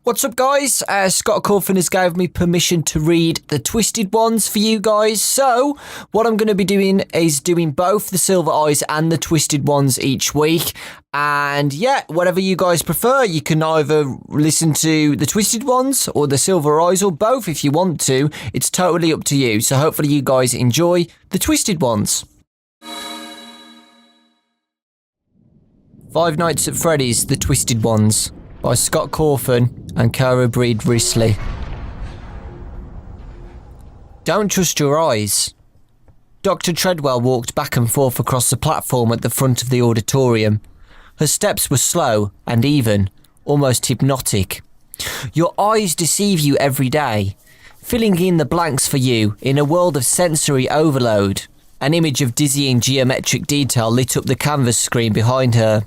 What's up, guys? Scott Corfin has gave me permission to read the Twisted Ones for you guys. So, what I'm going to be doing is doing both the Silver Eyes and the Twisted Ones each week. And yeah, whatever you guys prefer, you can either listen to the Twisted Ones or the Silver Eyes or both if you want to. It's totally up to you. So, hopefully, you guys enjoy the Twisted Ones. Five Nights at Freddy's, The Twisted Ones, by Scott Corfin and Cara Breed Risley. Don't trust your eyes. Dr. Treadwell walked back and forth across the platform at the front of the auditorium. Her steps were slow and even, almost hypnotic. Your eyes deceive you every day, filling in the blanks for you in a world of sensory overload. An image of dizzying geometric detail lit up the canvas screen behind her.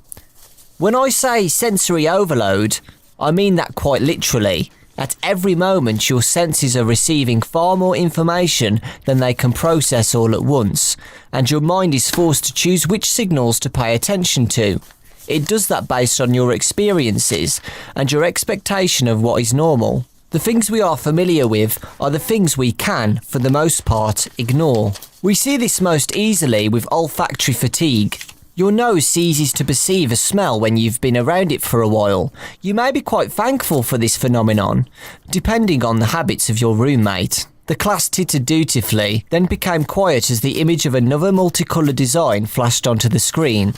When I say sensory overload, I mean that quite literally. At every moment, your senses are receiving far more information than they can process all at once, and your mind is forced to choose which signals to pay attention to. It does that based on your experiences and your expectation of what is normal. The things we are familiar with are the things we can, for the most part, ignore. We see this most easily with olfactory fatigue. Your nose ceases to perceive a smell when you've been around it for a while. You may be quite thankful for this phenomenon, depending on the habits of your roommate. The class tittered dutifully, then became quiet as the image of another multicoloured design flashed onto the screen.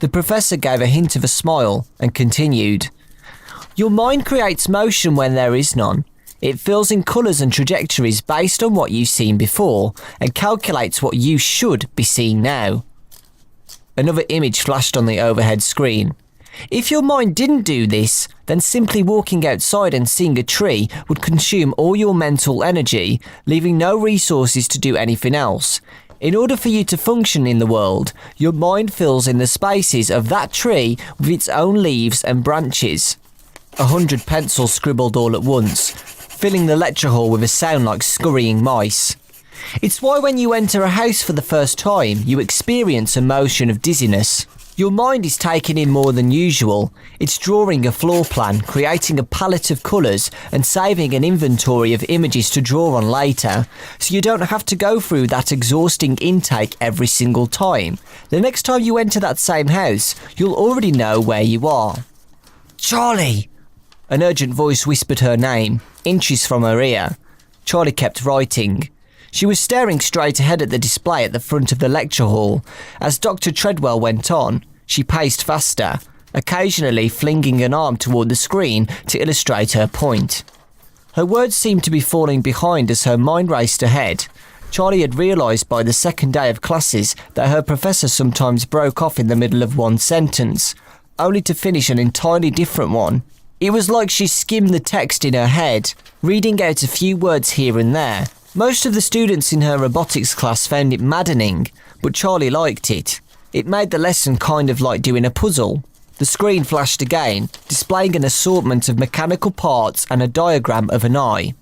The professor gave a hint of a smile and continued. Your mind creates motion when there is none. It fills in colours and trajectories based on what you've seen before, and calculates what you should be seeing now. Another image flashed on the overhead screen. If your mind didn't do this, then simply walking outside and seeing a tree would consume all your mental energy, leaving no resources to do anything else. In order for you to function in the world, your mind fills in the spaces of that tree with its own leaves and branches. 100 pencils scribbled all at once, filling the lecture hall with a sound like scurrying mice. It's why when you enter a house for the first time, you experience a motion of dizziness. Your mind is taking in more than usual. It's drawing a floor plan, creating a palette of colours, and saving an inventory of images to draw on later, so you don't have to go through that exhausting intake every single time. The next time you enter that same house, you'll already know where you are. Charlie! An urgent voice whispered her name, inches from her ear. Charlie kept writing. She was staring straight ahead at the display at the front of the lecture hall. As Dr. Treadwell went on, she paced faster, occasionally flinging an arm toward the screen to illustrate her point. Her words seemed to be falling behind as her mind raced ahead. Charlie had realised by the second day of classes that her professor sometimes broke off in the middle of one sentence, only to finish an entirely different one. It was like she skimmed the text in her head, reading out a few words here and there. Most of the students in her robotics class found it maddening, but Charlie liked it. It made the lesson kind of like doing a puzzle. The screen flashed again, displaying an assortment of mechanical parts and a diagram of an eye.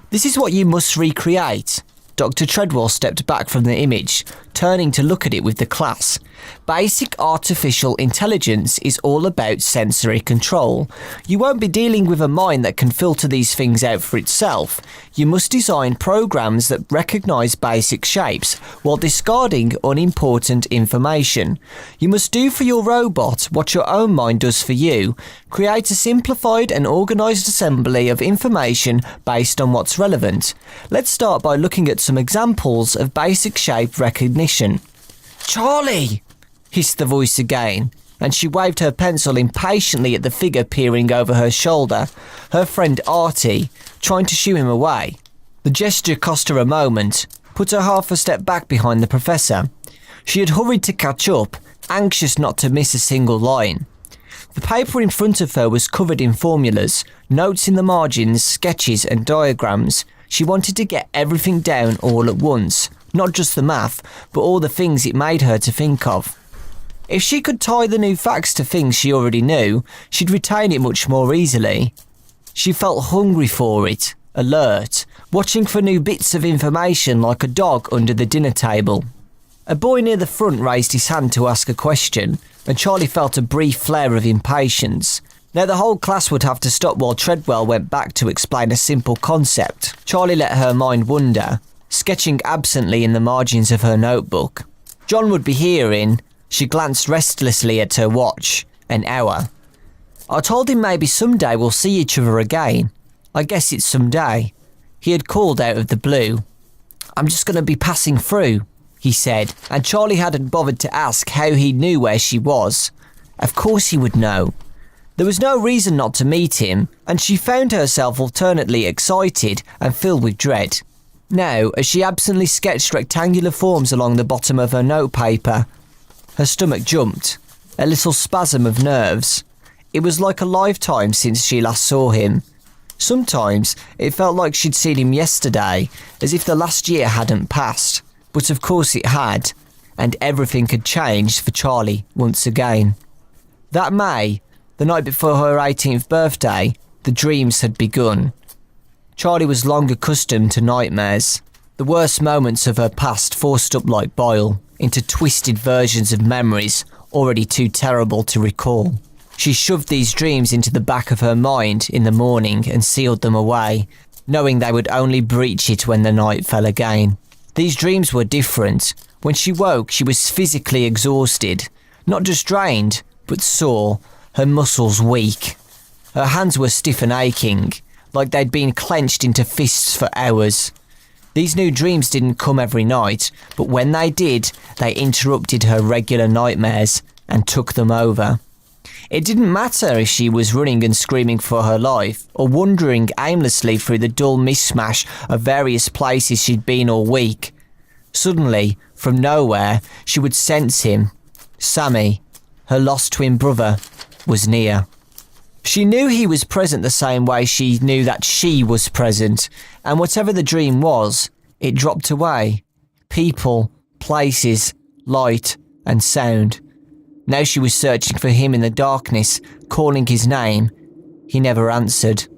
This is what you must recreate. Dr. Treadwell stepped back from the image, turning to look at it with the class. Basic artificial intelligence is all about sensory control. You won't be dealing with a mind that can filter these things out for itself. You must design programs that recognise basic shapes while discarding unimportant information. You must do for your robot what your own mind does for you. Create a simplified and organised assembly of information based on what's relevant. Let's start by looking at some examples of basic shape recognition. Charlie! Hissed the voice again, and she waved her pencil impatiently at the figure peering over her shoulder, her friend Artie, trying to shoo him away. The gesture cost her a moment, put her half a step back behind the professor. She had hurried to catch up, anxious not to miss a single line. The paper in front of her was covered in formulas, notes in the margins, sketches and diagrams. She wanted to get everything down all at once, not just the math, but all the things it made her to think of. If she could tie the new facts to things she already knew, she'd retain it much more easily. She felt hungry for it, alert, watching for new bits of information like a dog under the dinner table. A boy near the front raised his hand to ask a question, and Charlie felt a brief flare of impatience. Now the whole class would have to stop while Treadwell went back to explain a simple concept. Charlie let her mind wander, sketching absently in the margins of her notebook. John would be hearing. She glanced restlessly at her watch. An hour. I told him maybe someday we'll see each other again. I guess it's someday. He had called out of the blue. I'm just going to be passing through, he said, and Charlie hadn't bothered to ask how he knew where she was. Of course he would know. There was no reason not to meet him, and she found herself alternately excited and filled with dread. Now, as she absently sketched rectangular forms along the bottom of her notepaper, her stomach jumped, a little spasm of nerves. It was like a lifetime since she last saw him. Sometimes it felt like she'd seen him yesterday, as if the last year hadn't passed. But of course it had, and everything had changed for Charlie once again. That May, the night before her 18th birthday, the dreams had begun. Charlie was long accustomed to nightmares. The worst moments of her past forced up like bile into twisted versions of memories already too terrible to recall. She shoved these dreams into the back of her mind in the morning and sealed them away, knowing they would only breach it when the night fell again. These dreams were different. When she woke, she was physically exhausted, not just drained, but sore, her muscles weak. Her hands were stiff and aching, like they'd been clenched into fists for hours. These new dreams didn't come every night, but when they did, they interrupted her regular nightmares and took them over. It didn't matter if she was running and screaming for her life, or wandering aimlessly through the dull mishmash of various places she'd been all week. Suddenly, from nowhere, she would sense him. Sammy, her lost twin brother, was near. She knew he was present the same way she knew that she was present, and whatever the dream was, it dropped away. People, places, light, and sound. Now she was searching for him in the darkness, calling his name. He never answered.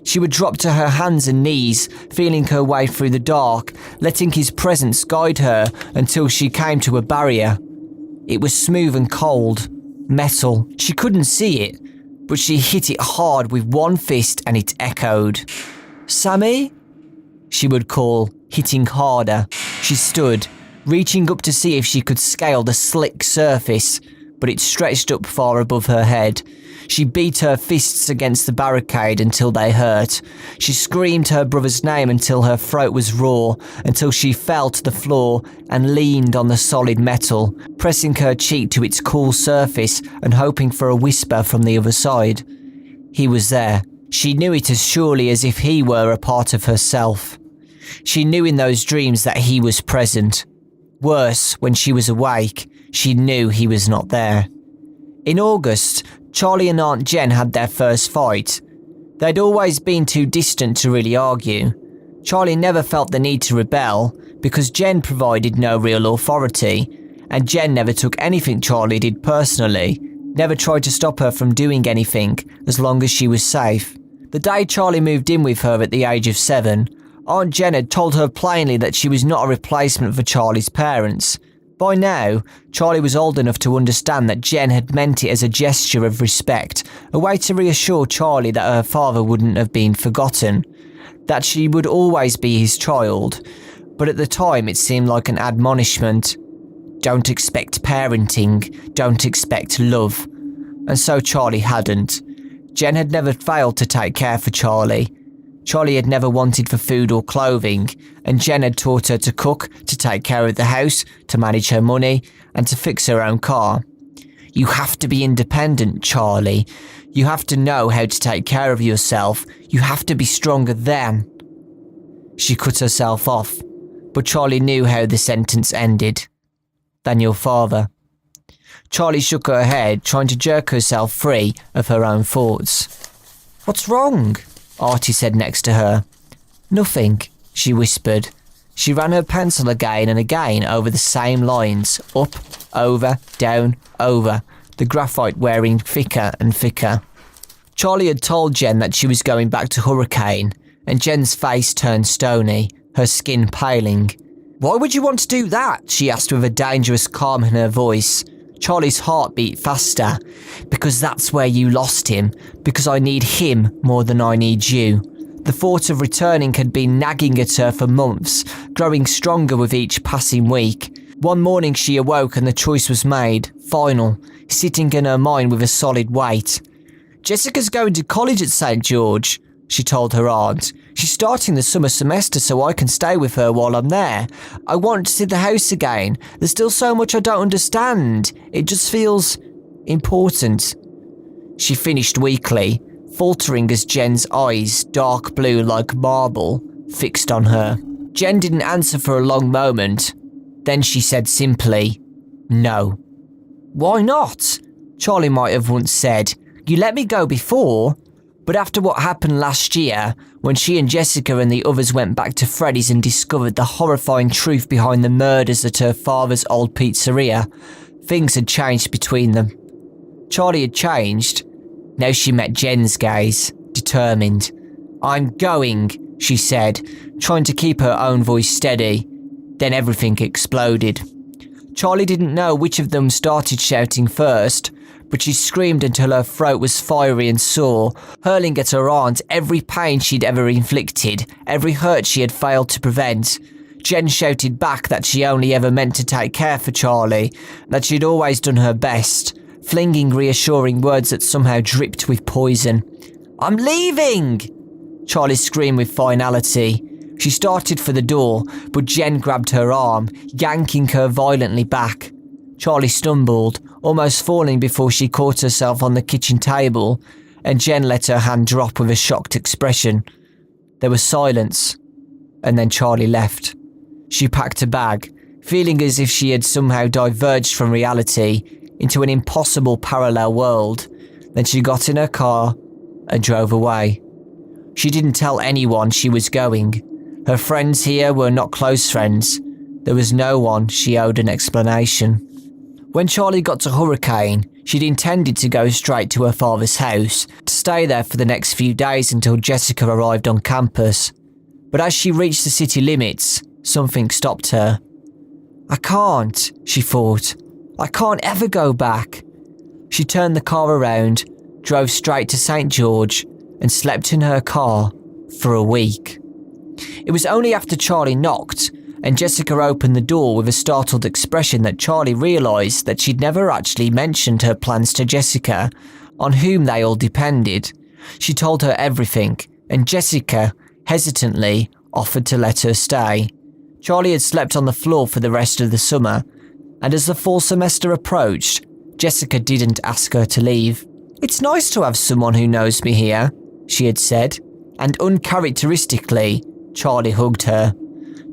She would drop to her hands and knees, feeling her way through the dark, letting his presence guide her until she came to a barrier. It was smooth and cold, metal. She couldn't see it, but she hit it hard with one fist and it echoed. "Sammy?" she would call, hitting harder. She stood, reaching up to see if she could scale the slick surface, but it stretched up far above her head. She beat her fists against the barricade until they hurt. She screamed her brother's name until her throat was raw, until she fell to the floor and leaned on the solid metal, pressing her cheek to its cool surface and hoping for a whisper from the other side. He was there. She knew it as surely as if he were a part of herself. She knew in those dreams that he was present. Worse, when she was awake, she knew he was not there. In August, Charlie and Aunt Jen had their first fight. They'd always been too distant to really argue. Charlie never felt the need to rebel because Jen provided no real authority, and Jen never took anything Charlie did personally, never tried to stop her from doing anything as long as she was safe. The day Charlie moved in with her at the age of 7, Aunt Jen had told her plainly that she was not a replacement for Charlie's parents. By now, Charlie was old enough to understand that Jen had meant it as a gesture of respect, a way to reassure Charlie that her father wouldn't have been forgotten, that she would always be his child. But at the time it seemed like an admonishment. Don't expect parenting, don't expect love. And so Charlie hadn't. Jen had never failed to take care for Charlie. Charlie had never wanted for food or clothing, and Jen had taught her to cook, to take care of the house, to manage her money, and to fix her own car. You have to be independent, Charlie. You have to know how to take care of yourself. You have to be stronger then. She cut herself off, but Charlie knew how the sentence ended. Than your father. Charlie shook her head, trying to jerk herself free of her own thoughts. What's wrong? Artie said next to her. Nothing, she whispered. She ran her pencil again and again over the same lines, up, over, down, over, the graphite wearing thicker and thicker. Charlie had told Jen that she was going back to Hurricane, and Jen's face turned stony, her skin paling. Why would you want to do that? She asked with a dangerous calm in her voice. Charlie's heart beat faster. Because that's where you lost him. Because I need him more than I need you. The thought of returning had been nagging at her for months, growing stronger with each passing week. One morning she awoke and the choice was made, final, sitting in her mind with a solid weight. Jessica's going to college at St. George, she told her aunt. She's starting the summer semester so I can stay with her while I'm there. I want to see the house again. There's still so much I don't understand. It just feels important. She finished weakly, faltering as Jen's eyes, dark blue like marble, fixed on her. Jen didn't answer for a long moment. Then she said simply, no. Why not? Charlie might have once said, you let me go before. But after what happened last year, when she and Jessica and the others went back to Freddy's and discovered the horrifying truth behind the murders at her father's old pizzeria, things had changed between them. Charlie had changed. Now she met Jen's gaze, determined. I'm going, she said, trying to keep her own voice steady. Then everything exploded. Charlie didn't know which of them started shouting first, but she screamed until her throat was fiery and sore, hurling at her aunt every pain she'd ever inflicted, every hurt she had failed to prevent. Jen shouted back that she only ever meant to take care for Charlie, that she'd always done her best, flinging reassuring words that somehow dripped with poison. I'm leaving! Charlie screamed with finality. She started for the door, but Jen grabbed her arm, yanking her violently back. Charlie stumbled, almost falling before she caught herself on the kitchen table, and Jen let her hand drop with a shocked expression. There was silence, and then Charlie left. She packed a bag, feeling as if she had somehow diverged from reality into an impossible parallel world. Then she got in her car and drove away. She didn't tell anyone she was going. Her friends here were not close friends. There was no one she owed an explanation. When Charlie got to Hurricane, she'd intended to go straight to her father's house, to stay there for the next few days until Jessica arrived on campus. But as she reached the city limits, something stopped her. I can't, she thought. I can't ever go back. She turned the car around, drove straight to St. George, and slept in her car for a week. It was only after Charlie knocked and Jessica opened the door with a startled expression that Charlie realised that she'd never actually mentioned her plans to Jessica, on whom they all depended. She told her everything, and Jessica, hesitantly, offered to let her stay. Charlie had slept on the floor for the rest of the summer, and as the fall semester approached, Jessica didn't ask her to leave. It's nice to have someone who knows me here, she had said, and uncharacteristically, Charlie hugged her.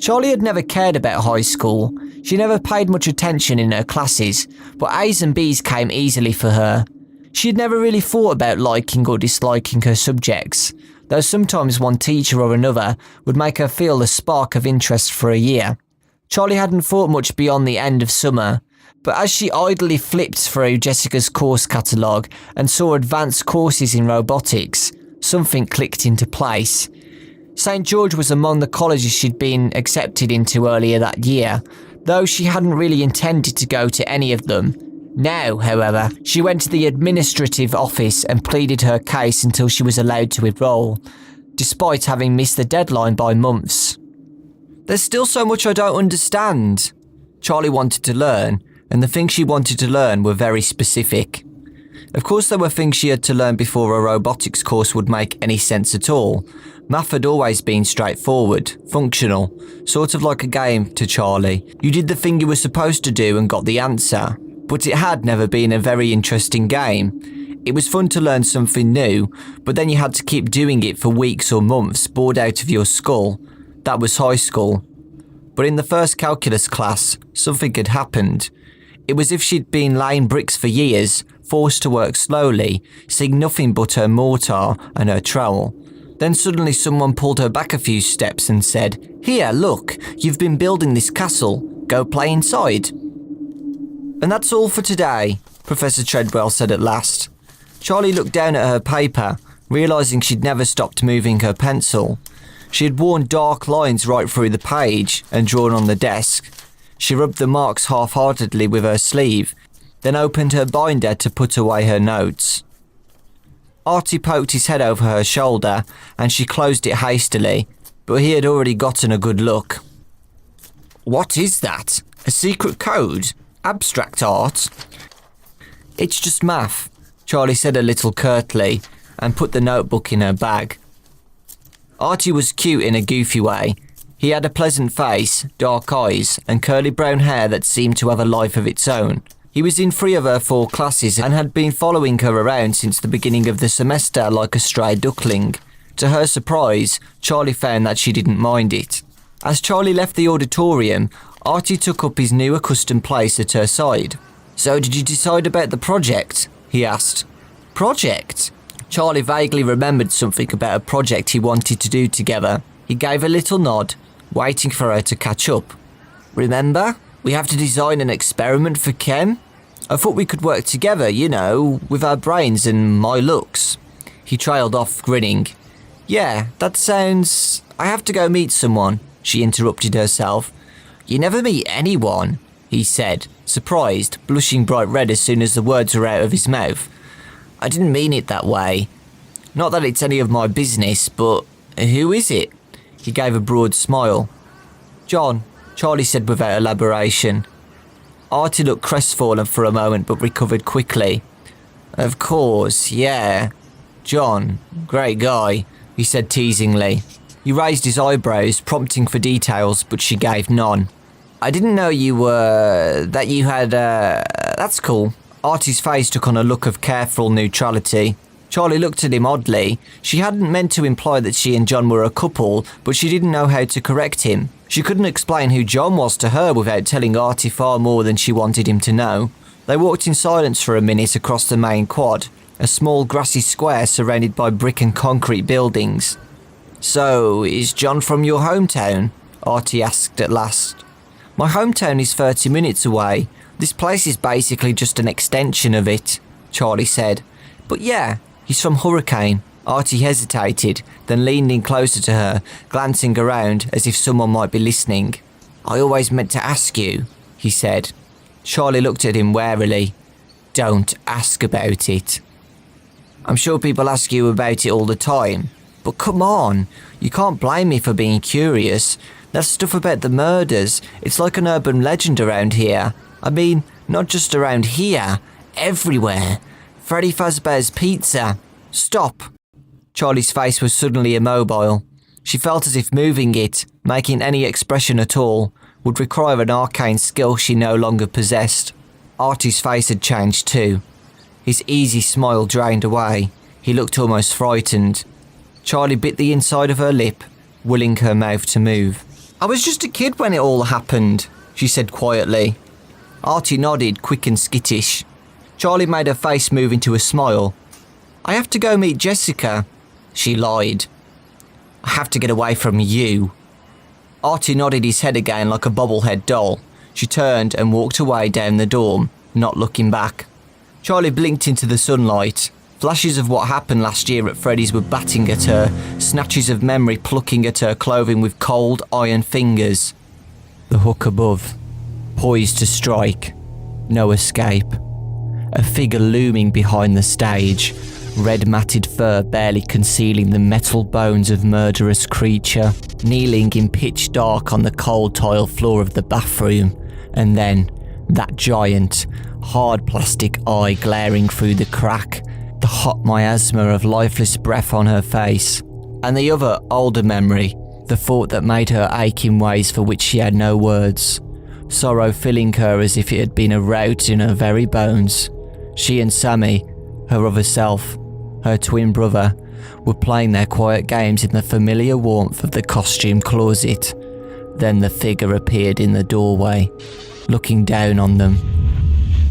Charlie had never cared about high school. She never paid much attention in her classes, but A's and B's came easily for her. She had never really thought about liking or disliking her subjects, though sometimes one teacher or another would make her feel the spark of interest for a year. Charlie hadn't thought much beyond the end of summer, but as she idly flipped through Jessica's course catalogue and saw advanced courses in robotics, something clicked into place. St. George was among the colleges she'd been accepted into earlier that year, though she hadn't really intended to go to any of them. Now, however, she went to the administrative office and pleaded her case until she was allowed to enroll, despite having missed the deadline by months. There's still so much I don't understand. Charlie wanted to learn, and the things she wanted to learn were very specific. Of course, there were things she had to learn before a robotics course would make any sense at all. Math had always been straightforward, functional, sort of like a game to Charlie. You did the thing you were supposed to do and got the answer. But it had never been a very interesting game. It was fun to learn something new, but then you had to keep doing it for weeks or months, bored out of your skull. That was high school. But in the first calculus class, something had happened. It was as if she'd been laying bricks for years, forced to work slowly, seeing nothing but her mortar and her trowel. Then suddenly someone pulled her back a few steps and said, "Here, look, you've been building this castle. Go play inside." "And that's all for today," Professor Treadwell said at last. Charlie looked down at her paper, realising she'd never stopped moving her pencil. She had worn dark lines right through the page and drawn on the desk. She rubbed the marks half-heartedly with her sleeve, then opened her binder to put away her notes. Artie poked his head over her shoulder and she closed it hastily, but he had already gotten a good look. What is that? A secret code? Abstract art? It's just math, Charlie said a little curtly and put the notebook in her bag. Artie was cute in a goofy way. He had a pleasant face, dark eyes and curly brown hair that seemed to have a life of its own. He was in 3 of her 4 classes and had been following her around since the beginning of the semester like a stray duckling. To her surprise, Charlie found that she didn't mind it. As Charlie left the auditorium, Artie took up his new accustomed place at her side. So did you decide about the project? He asked. Project? Charlie vaguely remembered something about a project he wanted to do together. He gave a little nod, waiting for her to catch up. Remember? We have to design an experiment for Chem. I thought we could work together, you know, with our brains and my looks. He trailed off, grinning. Yeah, that sounds... I have to go meet someone, she interrupted herself. You never meet anyone, he said, surprised, blushing bright red as soon as the words were out of his mouth. I didn't mean it that way. Not that it's any of my business, but who is it? He gave a broad smile. John, Charlie said without elaboration. Artie looked crestfallen for a moment but recovered quickly. Of course, yeah. John, great guy, he said teasingly. He raised his eyebrows, prompting for details, but she gave none. I didn't know that you had, that's cool. Artie's face took on a look of careful neutrality. Charlie looked at him oddly. She hadn't meant to imply that she and John were a couple, but she didn't know how to correct him. She couldn't explain who John was to her without telling Artie far more than she wanted him to know. They walked in silence for a minute across the main quad, a small grassy square surrounded by brick and concrete buildings. So, is John from your hometown? Artie asked at last. My hometown is 30 minutes away. This place is basically just an extension of it, Charlie said. But yeah, he's from Hurricane. Artie hesitated, then leaned in closer to her, glancing around as if someone might be listening. I always meant to ask you, he said. Charlie looked at him warily. Don't ask about it. I'm sure people ask you about it all the time. But come on, you can't blame me for being curious. That stuff about the murders, it's like an urban legend around here. I mean, not just around here, everywhere. Freddy Fazbear's Pizza. Stop. Charlie's face was suddenly immobile. She felt as if moving it, making any expression at all, would require an arcane skill she no longer possessed. Artie's face had changed too. His easy smile drained away. He looked almost frightened. Charlie bit the inside of her lip, willing her mouth to move. I was just a kid when it all happened, she said quietly. Artie nodded, quick and skittish. Charlie made her face move into a smile. I have to go meet Jessica. She lied. I have to get away from you. Artie nodded his head again like a bobblehead doll. She turned and walked away down the dorm, not looking back. Charlie blinked into the sunlight. Flashes of what happened last year at Freddy's were batting at her, snatches of memory plucking at her clothing with cold, iron fingers. The hook above, poised to strike. No escape. A figure looming behind the stage, red matted fur barely concealing the metal bones of murderous creature, kneeling in pitch dark on the cold tile floor of the bathroom, and then that giant, hard plastic eye glaring through the crack, the hot miasma of lifeless breath on her face, and the other, older memory, the thought that made her ache in ways for which she had no words, sorrow filling her as if it had been a rout in her very bones. She and Sammy, her other self, her twin brother, were playing their quiet games in the familiar warmth of the costume closet. Then the figure appeared in the doorway, looking down on them.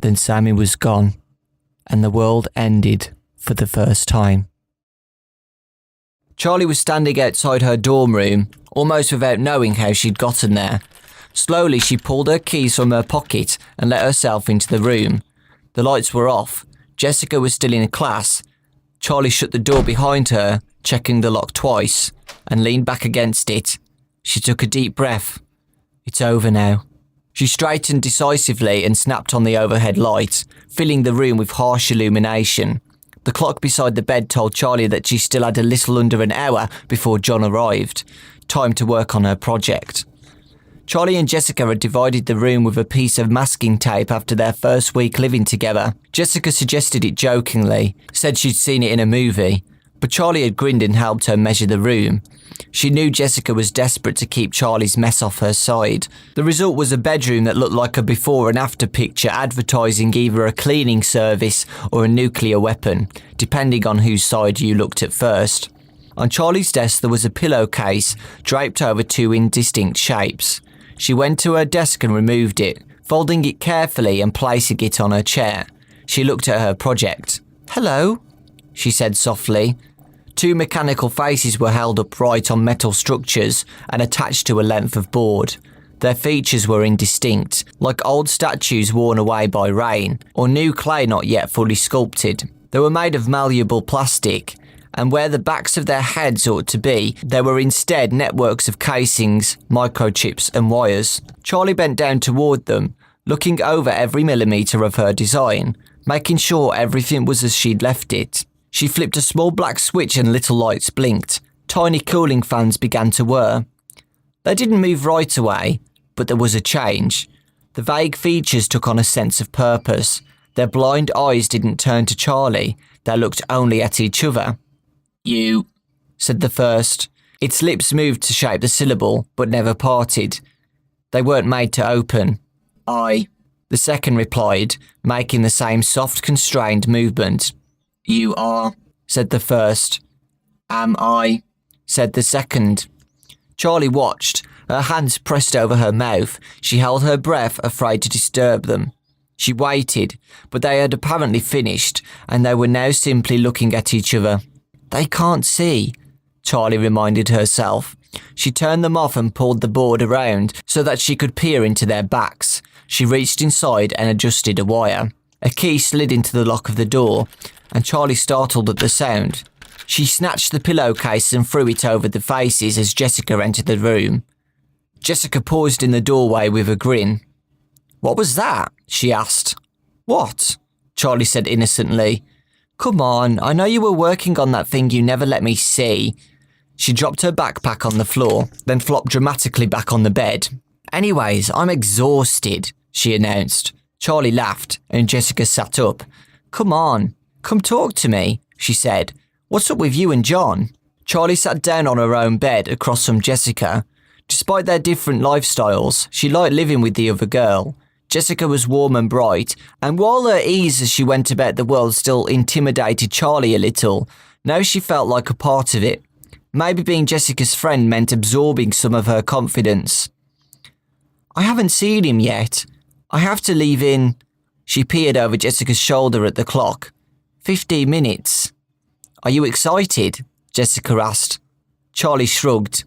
Then Sammy was gone, and the world ended for the first time. Charlie was standing outside her dorm room, almost without knowing how she'd gotten there. Slowly she pulled her keys from her pocket and let herself into the room. The lights were off. Jessica was still in class. Charlie shut the door behind her, checking the lock twice, and leaned back against it. She took a deep breath. It's over now. She straightened decisively and snapped on the overhead light, filling the room with harsh illumination. The clock beside the bed told Charlie that she still had a little under an hour before John arrived. Time to work on her project. Charlie and Jessica had divided the room with a piece of masking tape after their first week living together. Jessica suggested it jokingly, said she'd seen it in a movie, but Charlie had grinned and helped her measure the room. She knew Jessica was desperate to keep Charlie's mess off her side. The result was a bedroom that looked like a before and after picture advertising either a cleaning service or a nuclear weapon, depending on whose side you looked at first. On Charlie's desk there was a pillowcase draped over two indistinct shapes. She went to her desk and removed it, folding it carefully and placing it on her chair. She looked at her project. "Hello," she said softly. Two mechanical faces were held upright on metal structures and attached to a length of board. Their features were indistinct, like old statues worn away by rain, or new clay not yet fully sculpted. They were made of malleable plastic, and where the backs of their heads ought to be, there were instead networks of casings, microchips and wires. Charlie bent down toward them, looking over every millimetre of her design, making sure everything was as she'd left it. She flipped a small black switch and little lights blinked. Tiny cooling fans began to whir. They didn't move right away, but there was a change. The vague features took on a sense of purpose. Their blind eyes didn't turn to Charlie, they looked only at each other. "You," said the first. Its lips moved to shape the syllable, but never parted. They weren't made to open. "I," the second replied, making the same soft, constrained movement. "You are," said the first. "Am I," said the second. Charlie watched, her hands pressed over her mouth. She held her breath, afraid to disturb them. She waited, but they had apparently finished, and they were now simply looking at each other. "They can't see," Charlie reminded herself. She turned them off and pulled the board around so that she could peer into their backs. She reached inside and adjusted a wire. A key slid into the lock of the door, and Charlie startled at the sound. She snatched the pillowcase and threw it over the faces as Jessica entered the room. Jessica paused in the doorway with a grin. "What was that?" she asked. "What?" Charlie said innocently. "Come on, I know you were working on that thing you never let me see." She dropped her backpack on the floor, then flopped dramatically back on the bed. "Anyways, I'm exhausted," she announced. Charlie laughed, and Jessica sat up. "Come on, come talk to me," she said. "What's up with you and John?" Charlie sat down on her own bed across from Jessica. Despite their different lifestyles, she liked living with the other girl. Jessica was warm and bright, and while her ease as she went about the world still intimidated Charlie a little, now she felt like a part of it. Maybe being Jessica's friend meant absorbing some of her confidence. "I haven't seen him yet. I have to leave in..." She peered over Jessica's shoulder at the clock. 15 minutes. "Are you excited?" Jessica asked. Charlie shrugged.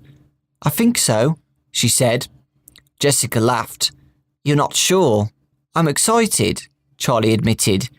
"I think so," she said. Jessica laughed. "You're not sure?" "I'm excited," Charlie admitted.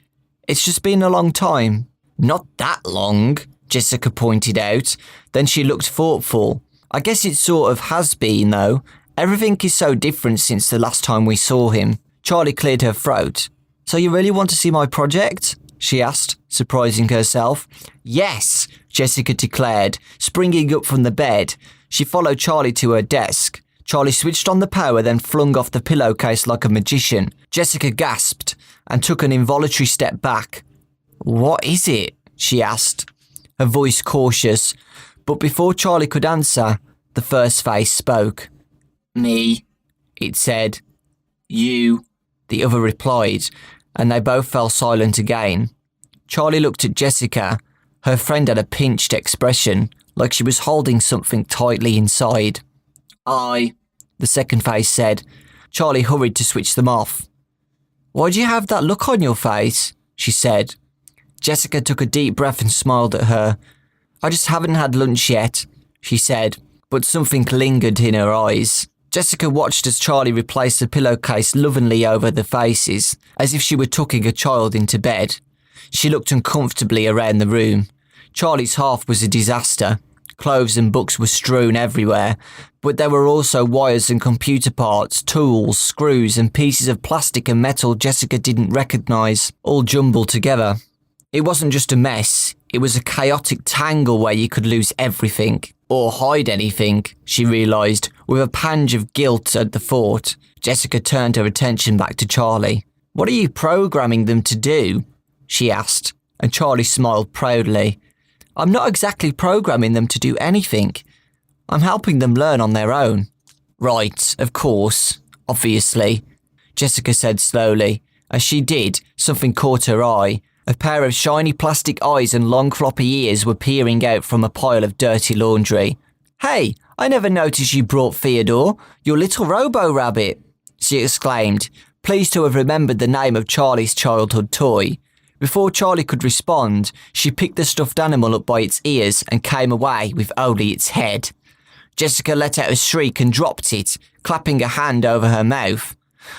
"It's just been a long time." "Not that long," Jessica pointed out. Then she looked thoughtful. "I guess it sort of has been, though. Everything is so different since the last time we saw him." Charlie cleared her throat. "So you really want to see my project?" she asked, surprising herself. "Yes," Jessica declared, springing up from the bed. She followed Charlie to her desk. Charlie switched on the power, then flung off the pillowcase like a magician. Jessica gasped and took an involuntary step back. "What is it?" she asked, her voice cautious. But before Charlie could answer, the first face spoke. "Me," it said. "You," the other replied, and they both fell silent again. Charlie looked at Jessica. Her friend had a pinched expression, like she was holding something tightly inside. "I," the second face said. Charlie hurried to switch them off. "Why do you have that look on your face?" she said. Jessica took a deep breath and smiled at her. "I just haven't had lunch yet," she said, but something lingered in her eyes. Jessica watched as Charlie replaced the pillowcase lovingly over the faces, as if she were tucking a child into bed. She looked uncomfortably around the room. Charlie's half was a disaster. Clothes and books were strewn everywhere, but there were also wires and computer parts, tools, screws and pieces of plastic and metal Jessica didn't recognise, all jumbled together. It wasn't just a mess, it was a chaotic tangle where you could lose everything, or hide anything, she realised, with a pang of guilt at the thought. Jessica turned her attention back to Charlie. "What are you programming them to do?" she asked, and Charlie smiled proudly. "I'm not exactly programming them to do anything. I'm helping them learn on their own." "Right, of course, obviously," Jessica said slowly. As she did, something caught her eye. A pair of shiny plastic eyes and long floppy ears were peering out from a pile of dirty laundry. "Hey, I never noticed you brought Theodore, your little robo-rabbit," she exclaimed, pleased to have remembered the name of Charlie's childhood toy. Before Charlie could respond, she picked the stuffed animal up by its ears and came away with only its head. Jessica let out a shriek and dropped it, clapping a hand over her mouth.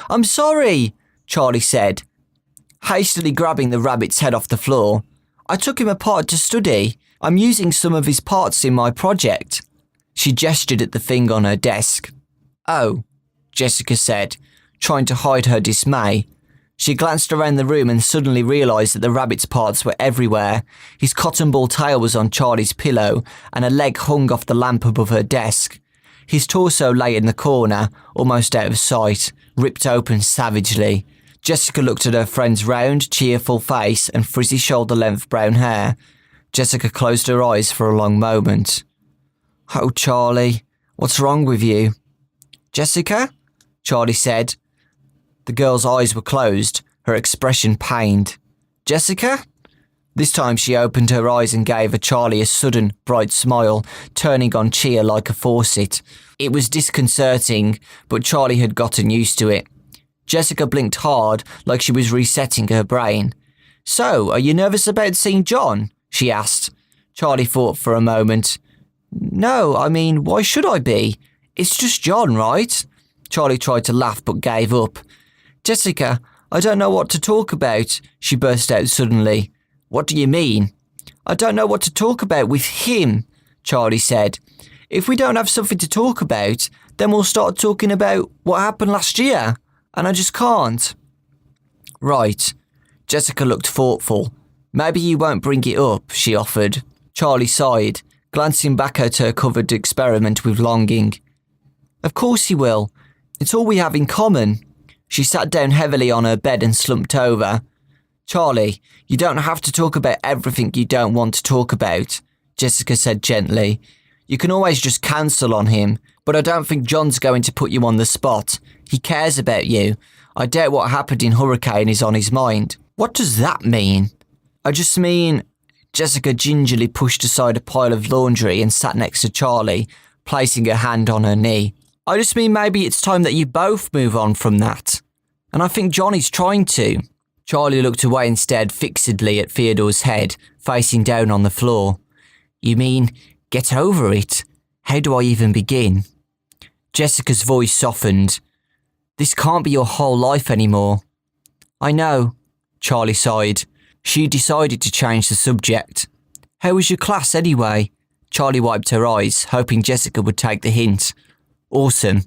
"I'm sorry," Charlie said, hastily grabbing the rabbit's head off the floor. "I took him apart to study. I'm using some of his parts in my project." She gestured at the thing on her desk. "Oh," Jessica said, trying to hide her dismay. She glanced around the room and suddenly realised that the rabbit's parts were everywhere. His cotton ball tail was on Charlie's pillow, and a leg hung off the lamp above her desk. His torso lay in the corner, almost out of sight, ripped open savagely. Jessica looked at her friend's round, cheerful face and frizzy shoulder-length brown hair. Jessica closed her eyes for a long moment. "Oh, Charlie, what's wrong with you?" "Jessica?" Charlie said. The girl's eyes were closed, her expression pained. "Jessica?" This time she opened her eyes and gave Charlie a sudden, bright smile, turning on cheer like a faucet. It was disconcerting, but Charlie had gotten used to it. Jessica blinked hard, like she was resetting her brain. "So, are you nervous about seeing John?" she asked. Charlie thought for a moment. "No, I mean, why should I be? It's just John, right?" Charlie tried to laugh but gave up. "Jessica, I don't know what to talk about," she burst out suddenly. "What do you mean?" "I don't know what to talk about with him," Charlie said. "If we don't have something to talk about, then we'll start talking about what happened last year, and I just can't." "Right." Jessica looked thoughtful. "Maybe you won't bring it up," she offered. Charlie sighed, glancing back at her covered experiment with longing. "Of course he will. It's all we have in common." She sat down heavily on her bed and slumped over. "Charlie, you don't have to talk about everything you don't want to talk about," Jessica said gently. "You can always just cancel on him, but I don't think John's going to put you on the spot. He cares about you. I doubt what happened in Hurricane is on his mind." "What does that mean?" "I just mean..." Jessica gingerly pushed aside a pile of laundry and sat next to Charlie, placing a hand on her knee. "I just mean maybe it's time that you both move on from that. And I think Johnny's trying to." Charlie looked away and stared fixedly at Theodore's head, facing down on the floor. "You mean, get over it? How do I even begin?" Jessica's voice softened. "This can't be your whole life anymore." "I know," Charlie sighed. She decided to change the subject. "How was your class anyway?" Charlie wiped her eyes, hoping Jessica would take the hint. "Awesome."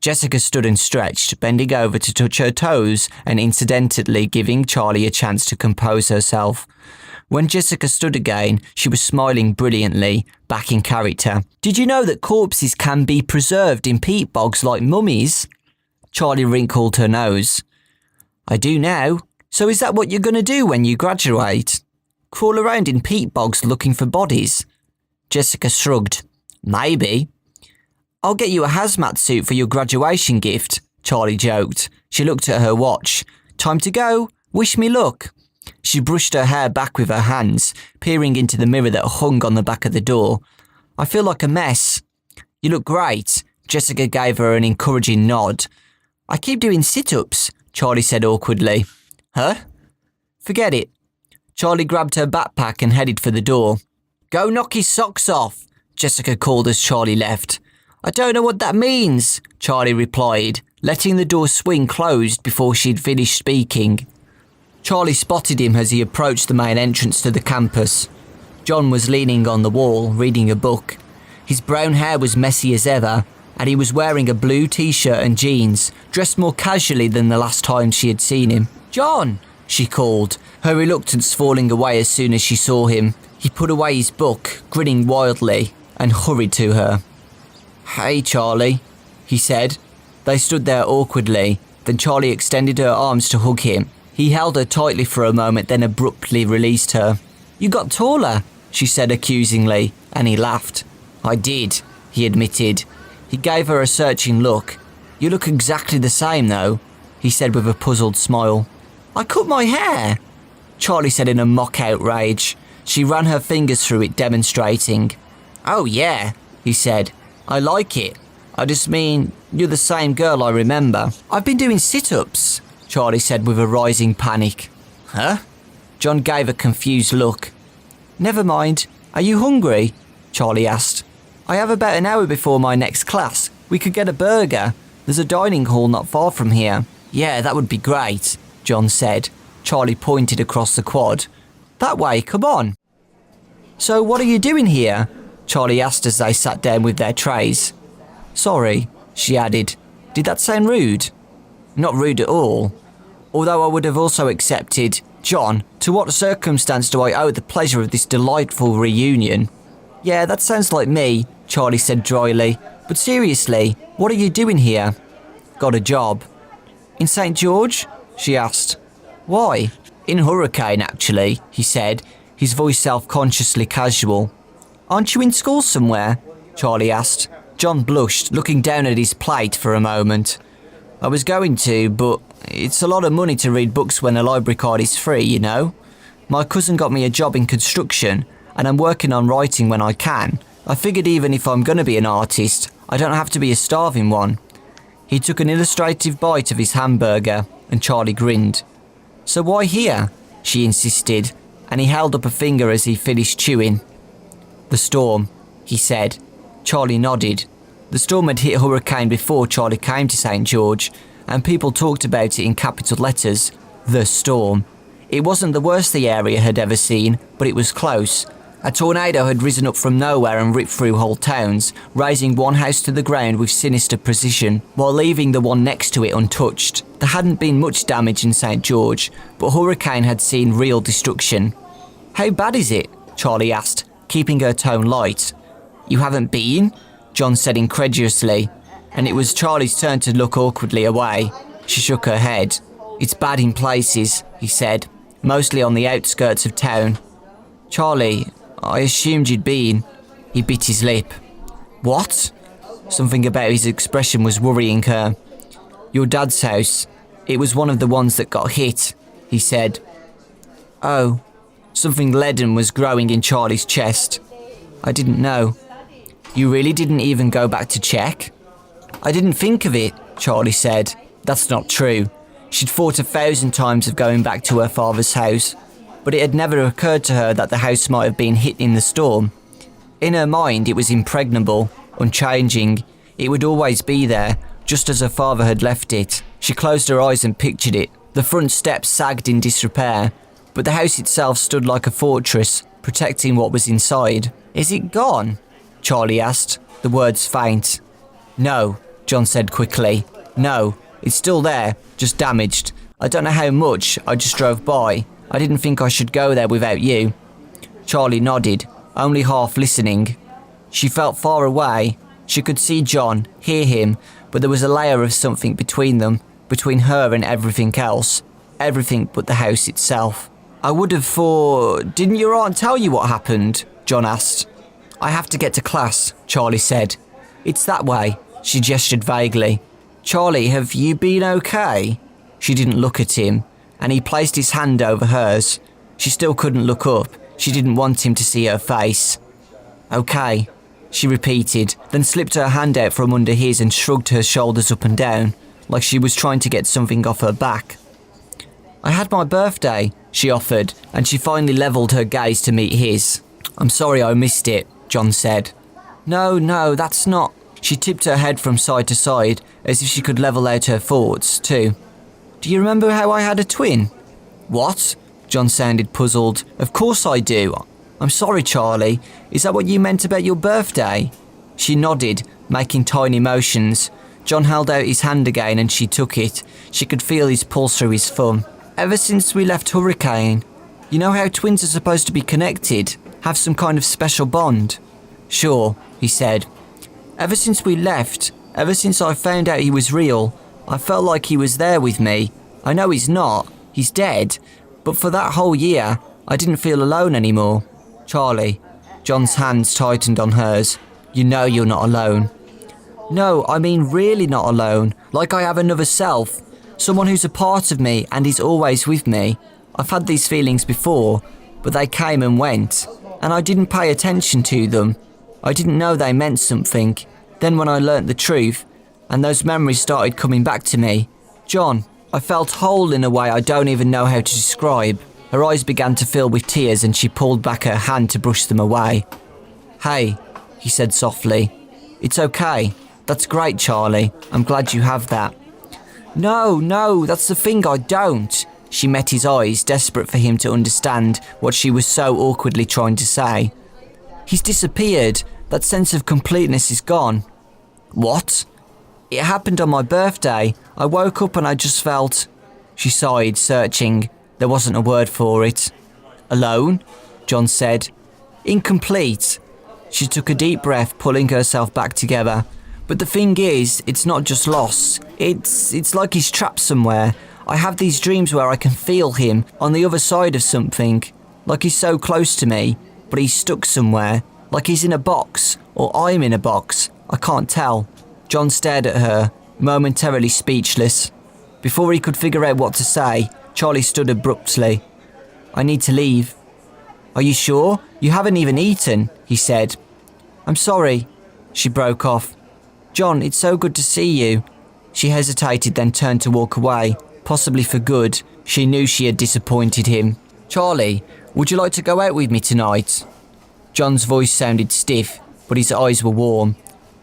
Jessica stood and stretched, bending over to touch her toes and incidentally giving Charlie a chance to compose herself. When Jessica stood again, she was smiling brilliantly, back in character. "Did you know that corpses can be preserved in peat bogs like mummies?" Charlie wrinkled her nose. "I do now. So is that what you're going to do when you graduate? Crawl around in peat bogs looking for bodies?" Jessica shrugged. "Maybe." "I'll get you a hazmat suit for your graduation gift," Charlie joked. She looked at her watch. "Time to go. Wish me luck." She brushed her hair back with her hands, peering into the mirror that hung on the back of the door. "I feel like a mess." "You look great." Jessica gave her an encouraging nod. "I keep doing sit-ups," Charlie said awkwardly. "Huh?" "Forget it." Charlie grabbed her backpack and headed for the door. "Go knock his socks off," Jessica called as Charlie left. "I don't know what that means," Charlie replied, letting the door swing closed before she'd finished speaking. Charlie spotted him as he approached the main entrance to the campus. John was leaning on the wall, reading a book, His brown hair was messy as ever, and he was wearing a blue t-shirt and jeans, dressed more casually than the last time she had seen him. "John!" she called, her reluctance falling away as soon as she saw him. He put away his book, grinning wildly, and hurried to her. "Hey, Charlie," he said. They stood there awkwardly, then Charlie extended her arms to hug him. He held her tightly for a moment, then abruptly released her. "You got taller," she said accusingly, and he laughed. "I did," he admitted. He gave her a searching look. "You look exactly the same, though," he said with a puzzled smile. "I cut my hair," Charlie said in a mock outrage. She ran her fingers through it, demonstrating. "Oh yeah," he said. "I like it. I just mean, you're the same girl I remember." "I've been doing sit-ups," Charlie said with a rising panic. "Huh?" John gave a confused look. "Never mind. Are you hungry?" Charlie asked. "I have about an hour before my next class. We could get a burger. There's a dining hall not far from here." "Yeah, that would be great," John said. Charlie pointed across the quad. "That way, come on." "So what are you doing here?" Charlie asked as they sat down with their trays. "Sorry," she added. "Did that sound rude?" "Not rude at all. Although I would have also accepted. John, to what circumstance do I owe the pleasure of this delightful reunion?" "Yeah, that sounds like me," Charlie said dryly. "But seriously, what are you doing here?" "Got a job." "In St. George?" she asked. "Why?" "In Hurricane, actually," he said, his voice self-consciously casual. "Aren't you in school somewhere?" Charlie asked. John blushed, looking down at his plate for a moment. "I was going to, but it's a lot of money to read books when a library card is free, you know? My cousin got me a job in construction, and I'm working on writing when I can. I figured even if I'm gonna be an artist, I don't have to be a starving one." He took an illustrative bite of his hamburger, and Charlie grinned. "So why here?" she insisted, and he held up a finger as he finished chewing. "The storm," he said. Charlie nodded. The storm had hit Hurricane before Charlie came to St. George, and people talked about it in capital letters. The storm. It wasn't the worst the area had ever seen, but it was close. A tornado had risen up from nowhere and ripped through whole towns, razing one house to the ground with sinister precision, while leaving the one next to it untouched. There hadn't been much damage in St. George, but Hurricane had seen real destruction. "How bad is it?" Charlie asked, keeping her tone light. "You haven't been?" John said incredulously, and it was Charlie's turn to look awkwardly away. She shook her head. "It's bad in places," he said, "mostly on the outskirts of town." "Charlie, I assumed you'd been." He bit his lip. "What?" Something about his expression was worrying her. "Your dad's house. It was one of the ones that got hit," he said. "Oh." Something leaden was growing in Charlie's chest. "I didn't know." "You really didn't even go back to check?" "I didn't think of it," Charlie said. That's not true. She'd thought 1,000 times of going back to her father's house, but it had never occurred to her that the house might have been hit in the storm. In her mind, it was impregnable, unchanging. It would always be there, just as her father had left it. She closed her eyes and pictured it. The front steps sagged in disrepair, but the house itself stood like a fortress, protecting what was inside. "Is it gone?" Charlie asked, the words faint. "No," John said quickly. "No, it's still there, just damaged. I don't know how much, I just drove by. I didn't think I should go there without you." Charlie nodded, only half listening. She felt far away. She could see John, hear him, but there was a layer of something between them, between her and everything else. Everything but the house itself. "I would have thought... Didn't your aunt tell you what happened?" John asked. "I have to get to class," Charlie said. "It's that way," she gestured vaguely. "Charlie, have you been okay?" She didn't look at him, and he placed his hand over hers. She still couldn't look up. She didn't want him to see her face. "Okay," she repeated, then slipped her hand out from under his and shrugged her shoulders up and down, like she was trying to get something off her back. "I had my birthday," she offered, and she finally levelled her gaze to meet his. "I'm sorry I missed it," John said. No, that's not..." She tipped her head from side to side, as if she could level out her thoughts, too. "Do you remember how I had a twin?" "What?" John sounded puzzled. "Of course I do. I'm sorry, Charlie. Is that what you meant about your birthday?" She nodded, making tiny motions. John held out his hand again and she took it. She could feel his pulse through his thumb. Ever since we left Hurricane, you know how twins are supposed to be connected? Have some kind of special bond? Sure, he said. Ever since we left, ever since I found out he was real, I felt like he was there with me. I know he's not. He's dead. But for that whole year, I didn't feel alone anymore. Charlie. John's hands tightened on hers. You know you're not alone. No, I mean really not alone. Like I have another self. Someone who's a part of me and is always with me. I've had these feelings before, but they came and went. And I didn't pay attention to them. I didn't know they meant something. Then when I learnt the truth, and those memories started coming back to me. John, I felt whole in a way I don't even know how to describe. Her eyes began to fill with tears and she pulled back her hand to brush them away. Hey, he said softly. It's okay. That's great, Charlie. I'm glad you have that. No, that's the thing, I don't. She met his eyes, desperate for him to understand what she was so awkwardly trying to say. He's disappeared. That sense of completeness is gone. What? It happened on my birthday. I woke up and I just felt... She sighed, searching. There wasn't a word for it. Alone? John said. Incomplete. She took a deep breath, pulling herself back together. But the thing is, it's not just loss. It's like he's trapped somewhere. I have these dreams where I can feel him on the other side of something. Like he's so close to me, but he's stuck somewhere. Like he's in a box, or I'm in a box. I can't tell. John stared at her, momentarily speechless. Before he could figure out what to say, Charlie stood abruptly. I need to leave. Are you sure? You haven't even eaten, he said. I'm sorry. She broke off. John, it's so good to see you. She hesitated, then turned to walk away, possibly for good. She knew she had disappointed him. Charlie, would you like to go out with me tonight? John's voice sounded stiff, but his eyes were warm.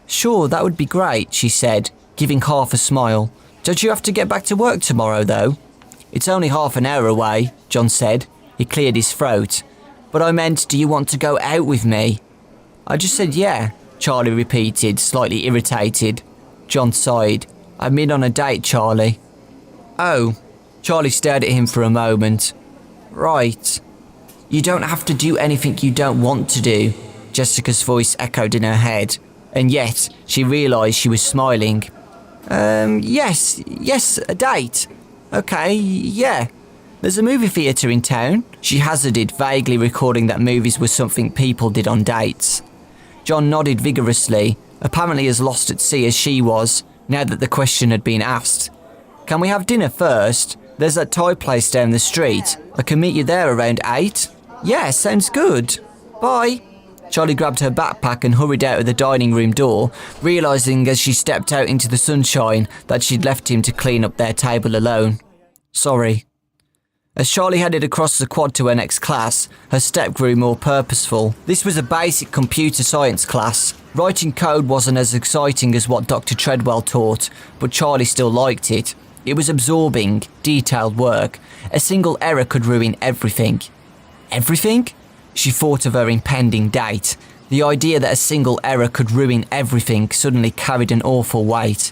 Sure, that would be great, she said, giving half a smile. Don't you have to get back to work tomorrow, though? It's only half an hour away, John said. He cleared his throat. But I meant, do you want to go out with me? I just said yeah, Charlie repeated, slightly irritated. John sighed. I'm in on a date, Charlie. Oh. Charlie stared at him for a moment. Right. You don't have to do anything you don't want to do, Jessica's voice echoed in her head. And yet, she realised she was smiling. Yes, a date. Okay, yeah. There's a movie theatre in town. She hazarded, vaguely recalling that movies were something people did on dates. John nodded vigorously, apparently as lost at sea as she was, now that the question had been asked. Can we have dinner first? There's that Thai place down the street. I can meet you there around 8. Yeah, sounds good. Bye. Charlie grabbed her backpack and hurried out of the dining room door, realising as she stepped out into the sunshine that she'd left him to clean up their table alone. Sorry. As Charlie headed across the quad to her next class, her step grew more purposeful. This was a basic computer science class. Writing code wasn't as exciting as what Dr. Treadwell taught, but Charlie still liked it. It was absorbing, detailed work. A single error could ruin everything. Everything? She thought of her impending date. The idea that a single error could ruin everything suddenly carried an awful weight.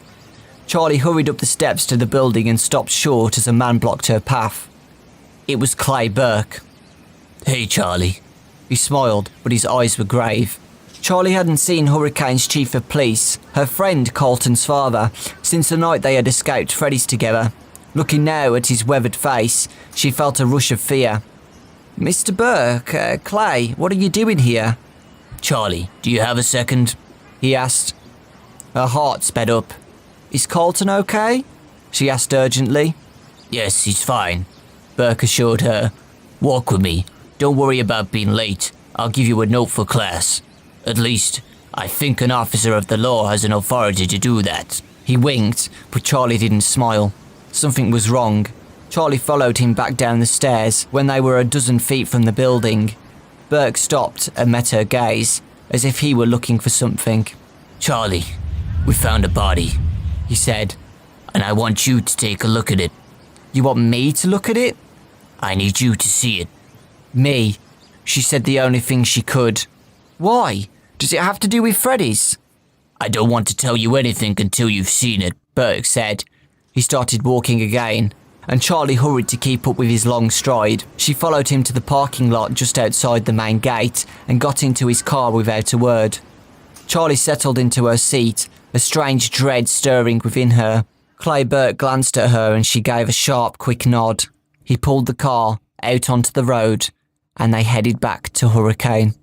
Charlie hurried up the steps to the building and stopped short as a man blocked her path. It was Clay Burke. Hey, Charlie. He smiled, but his eyes were grave. Charlie hadn't seen Hurricane's chief of police, her friend Carlton's father, since the night they had escaped Freddy's together. Looking now at his weathered face, she felt a rush of fear. Mr. Burke, Clay, what are you doing here? Charlie, do you have a second? He asked. Her heart sped up. Is Carlton okay? She asked urgently. Yes, he's fine, Burke assured her. Walk with me. Don't worry about being late. I'll give you a note for class. At least, I think an officer of the law has an authority to do that. He winked, but Charlie didn't smile. Something was wrong. Charlie followed him back down the stairs when they were a dozen feet from the building. Burke stopped and met her gaze, as if he were looking for something. Charlie, we found a body, he said, and I want you to take a look at it. You want me to look at it? I need you to see it. Me? She said the only thing she could. Why? Does it have to do with Freddy's? I don't want to tell you anything until you've seen it, Burke said. He started walking again, and Charlie hurried to keep up with his long stride. She followed him to the parking lot just outside the main gate and got into his car without a word. Charlie settled into her seat, a strange dread stirring within her. Clay Burke glanced at her and she gave a sharp, quick nod. He pulled the car out onto the road and they headed back to Hurricane.